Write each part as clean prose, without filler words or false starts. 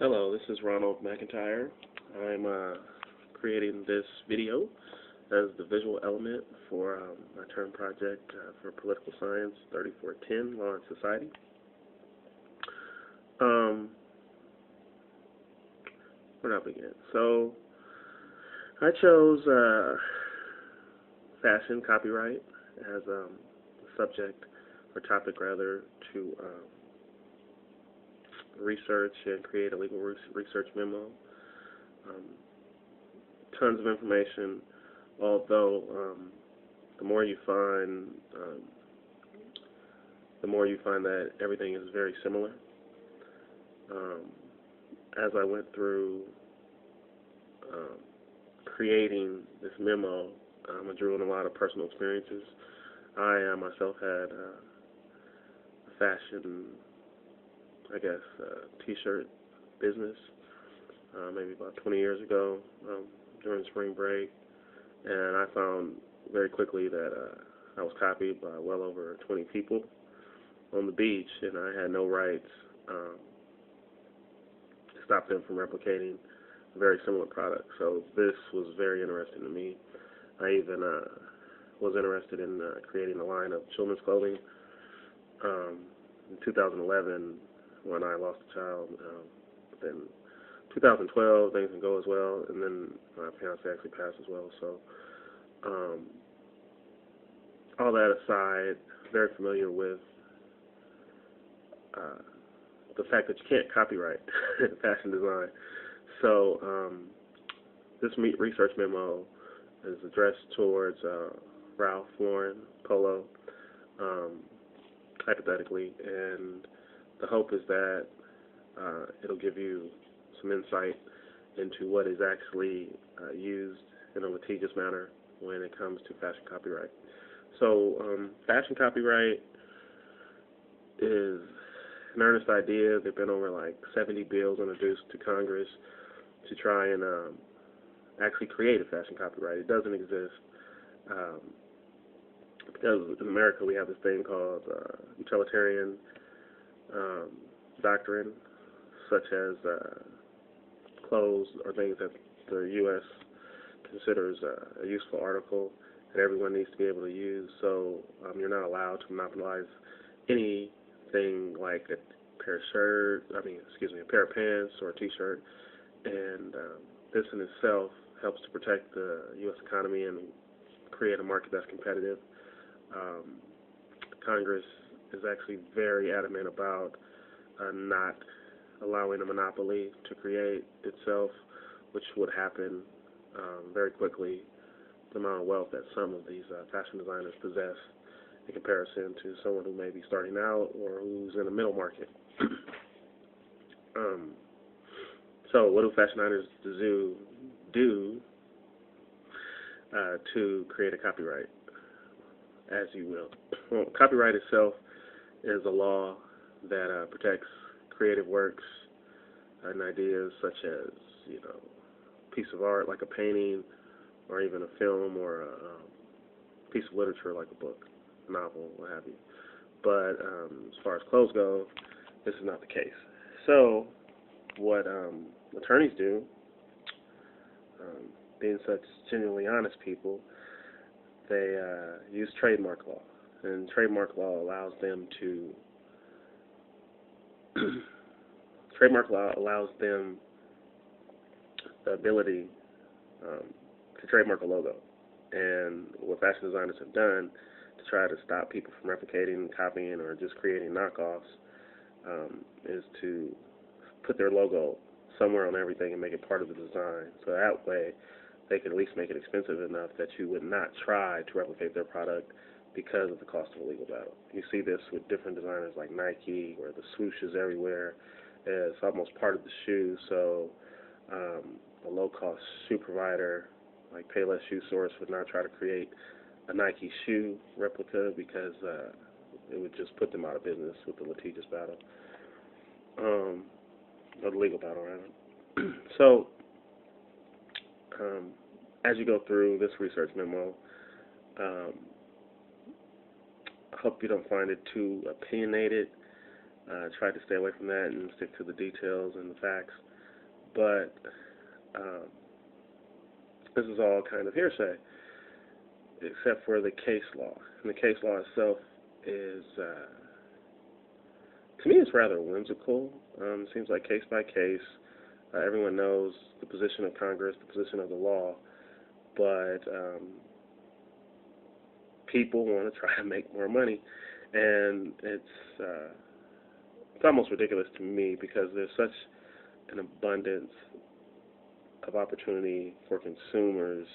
Hello, this is Ronald McIntyre. I'm creating this video as the visual element for my term project for Political Science 3410, Law and Society. Where do I begin? So, I chose fashion copyright as a subject or topic, rather, to research and create a legal research memo. Tons of information, although the more you find that everything is very similar. As I went through creating this memo, I drew on a lot of personal experiences. I myself had a fashion, t-shirt business maybe about 20 years ago during spring break, and I found very quickly that I was copied by well over 20 people on the beach, and I had no rights to stop them from replicating a very similar product. So this was very interesting to me. I even was interested in creating a line of children's clothing. In 2011, when I lost a child, then 2012 things didn't go as well, and then my fiance actually passed as well. So all that aside, very familiar with the fact that you can't copyright fashion design. So this research memo is addressed towards Ralph Lauren Polo, hypothetically, and the hope is that it'll give you some insight into what is actually used in a litigious manner when it comes to fashion copyright. So fashion copyright is an earnest idea. There have been over like 70 bills introduced to Congress to try and actually create a fashion copyright. It doesn't exist because in America we have this thing called utilitarian doctrine, such as clothes or things that the U.S. considers a useful article that everyone needs to be able to use. So you're not allowed to monopolize anything like a pair of pants or a T-shirt, and this in itself helps to protect the U.S. economy and create a market that's competitive. Congress is actually very adamant about not allowing a monopoly to create itself, which would happen very quickly, the amount of wealth that some of these fashion designers possess in comparison to someone who may be starting out or who's in the middle market. So what do fashion designers do to create a copyright, as you will? Well, copyright itself is a law that protects creative works and ideas such as, a piece of art like a painting, or even a film, or a piece of literature like a book, a novel, what have you. But as far as clothes go, this is not the case. So what attorneys do, being such genuinely honest people, they use trademark law, and trademark law allows them to the ability to trademark a logo. And what fashion designers have done to try to stop people from replicating, copying, or just creating knockoffs is to put their logo somewhere on everything and make it part of the design. So that way they can at least make it expensive enough that you would not try to replicate their product because of the cost of a legal battle. You see this with different designers like Nike, where the swoosh is everywhere. It's almost part of the shoe. So a low-cost shoe provider like Payless Shoe Source would not try to create a Nike shoe replica because it would just put them out of business with the litigious battle, or the legal battle, rather. So as you go through this research memo, I hope you don't find it too opinionated. Tried to stay away from that and stick to the details and the facts. But this is all kind of hearsay, except for the case law. And the case law itself is, to me, it's rather whimsical. It seems like case by case. Everyone knows the position of Congress, the position of the law, but people want to try to make more money, and it's almost ridiculous to me because there's such an abundance of opportunity for consumers,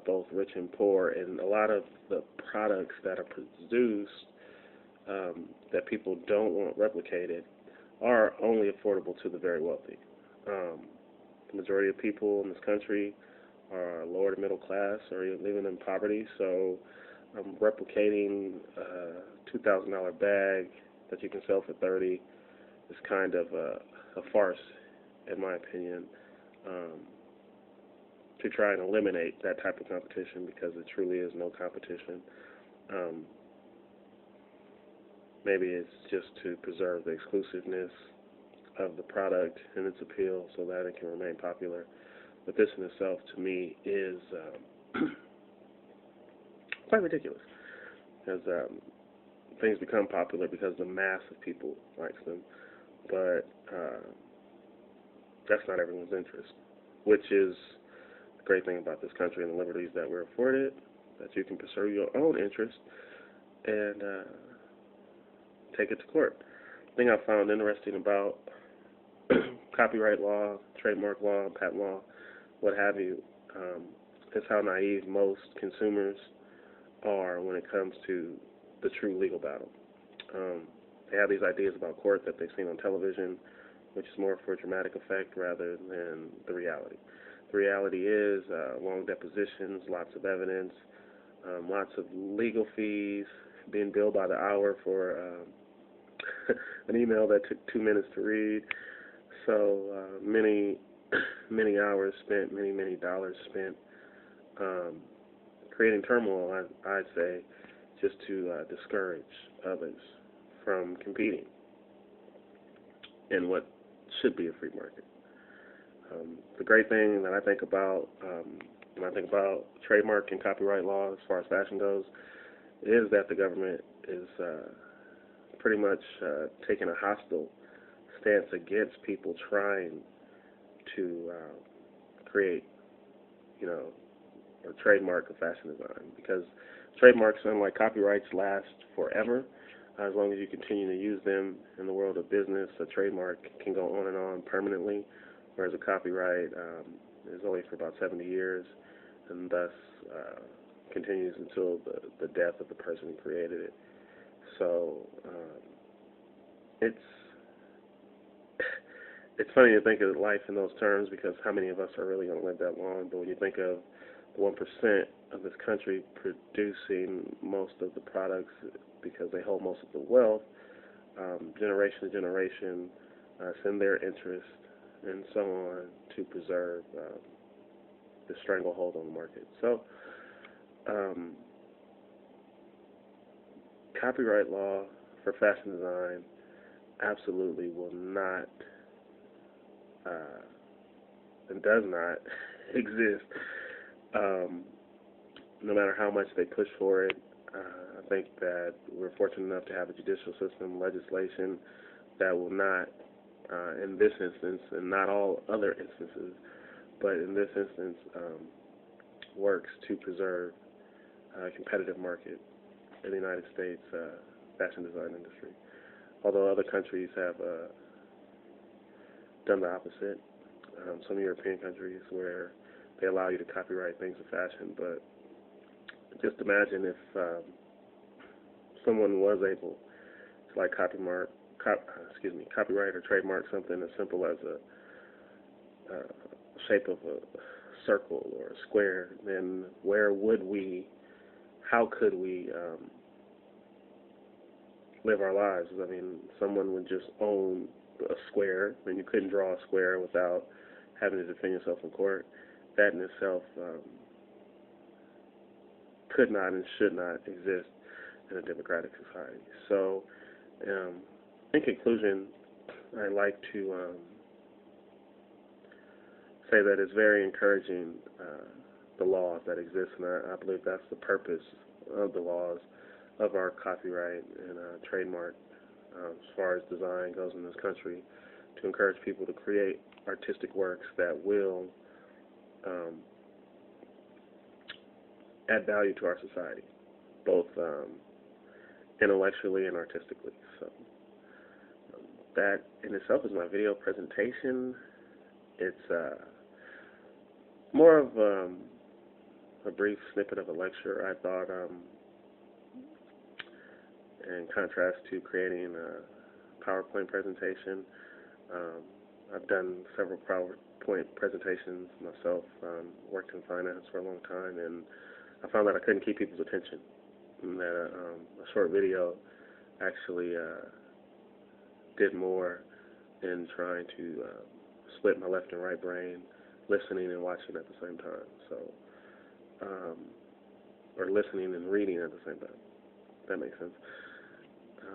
both rich and poor, and a lot of the products that are produced that people don't want replicated are only affordable to the very wealthy. The majority of people in this country are lower to middle class or living in poverty, so replicating a $2,000 bag that you can sell for $30 is kind of a farce, in my opinion, to try and eliminate that type of competition, because it truly is no competition. Maybe it's just to preserve the exclusiveness of the product and its appeal so that it can remain popular. But this in itself, to me, is quite ridiculous, because things become popular because the mass of people likes them, but that's not everyone's interest, which is the great thing about this country and the liberties that we're afforded, that you can pursue your own interest and take it to court. The thing I found interesting about copyright law, trademark law, patent law, what have you, is how naive most consumers are when it comes to the true legal battle. They have these ideas about court that they've seen on television, which is more for dramatic effect rather than the reality. The reality is long depositions, lots of evidence, lots of legal fees, being billed by the hour for an email that took 2 minutes to read. So many hours spent, many dollars spent creating turmoil, I'd say, just to discourage others from competing in what should be a free market. The great thing that I think about when I think about trademark and copyright law as far as fashion goes is that the government is pretty much taking a hostile stance against people trying to create, or trademark a fashion design, because trademarks, unlike copyrights, last forever. As long as you continue to use them in the world of business, a trademark can go on and on permanently, whereas a copyright is only for about 70 years, and thus continues until the death of the person who created it. So it's funny to think of life in those terms, because how many of us are really going to live that long? But when you think of the 1% of this country producing most of the products because they hold most of the wealth, generation to generation, send their interest and so on to preserve the stranglehold on the market. So copyright law for fashion design absolutely will not and does not exist, no matter how much they push for it. I think that we're fortunate enough to have a judicial system, legislation that will not, in this instance, and not all other instances, but in this instance, works to preserve a competitive market in the United States fashion design industry. Although other countries have done the opposite. Some European countries where they allow you to copyright things of fashion, but just imagine if someone was able to copyright or trademark something as simple as a shape of a circle or a square. Then how could we live our lives? I mean, someone would just own a square, and you couldn't draw a square without having to defend yourself in court. That in itself could not and should not exist in a democratic society. So in conclusion, I like to say that it's very encouraging, the laws that exist, and I believe that's the purpose of the laws of our copyright and trademark, as far as design goes in this country, to encourage people to create artistic works that will add value to our society, both intellectually and artistically. So that in itself is my video presentation. It's more of a brief snippet of a lecture. I thought, in contrast to creating a PowerPoint presentation, I've done several PowerPoint presentations myself. Worked in finance for a long time, and I found that I couldn't keep people's attention, and that a short video actually did more in trying to split my left and right brain, listening and watching at the same time. So, or listening and reading at the same time. If that makes sense.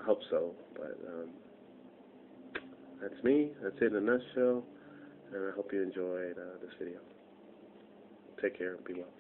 I hope so. But that's me. That's it in a nutshell. And I hope you enjoyed this video. Take care and be well.